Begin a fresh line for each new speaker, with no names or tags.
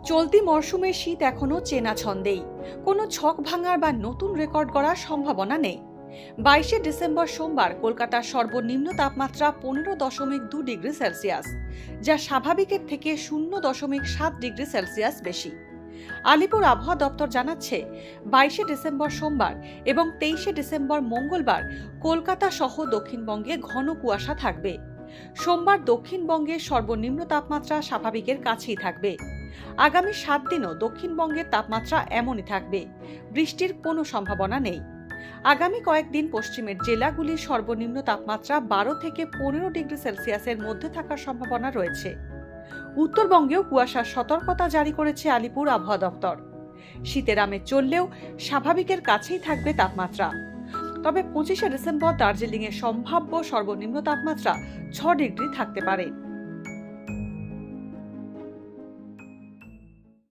চলতি মরশুমে শীত এখনো চেনা ছন্দেই, কোনো ছক ভাঙার বা নতুন রেকর্ড করার সম্ভাবনা নেই। 22শে ডিসেম্বর সোমবার কলকাতার সর্বনিম্ন তাপমাত্রা 15.2 ডিগ্রি সেলসিয়াস, যা স্বাভাবিকের থেকে 0.7 ডিগ্রি সেলসিয়াস বেশি। আলিপুর আবহাওয়া দপ্তর জানাচ্ছে, 22শে ডিসেম্বর সোমবার এবং 23শে ডিসেম্বর মঙ্গলবার কলকাতা সহ দক্ষিণবঙ্গে ঘন কুয়াশা থাকবে। সোমবার দক্ষিণবঙ্গের সর্বনিম্ন তাপমাত্রা স্বাভাবিকের কাছেই থাকবে। আগামী 7 দিনও দক্ষিণবঙ্গের তাপমাত্রা এমনই থাকবে, বৃষ্টির কোনো সম্ভাবনা নেই। আগামী কয়েকদিন পশ্চিমের জেলাগুলির সর্বনিম্ন তাপমাত্রা 12 থেকে 15 ডিগ্রি সেলসিয়াসের মধ্যে থাকার সম্ভাবনা রয়েছে। উত্তরবঙ্গেও কুয়াশার সতর্কতা জারি করেছে আলিপুর আবহাওয়া দপ্তর। শীতের আমেজ চললেও স্বাভাবিকের কাছেই থাকবে তাপমাত্রা। তবে 25শে ডিসেম্বর দার্জিলিংয়ের সম্ভাব্য সর্বনিম্ন তাপমাত্রা 6 ডিগ্রি থাকতে পারে।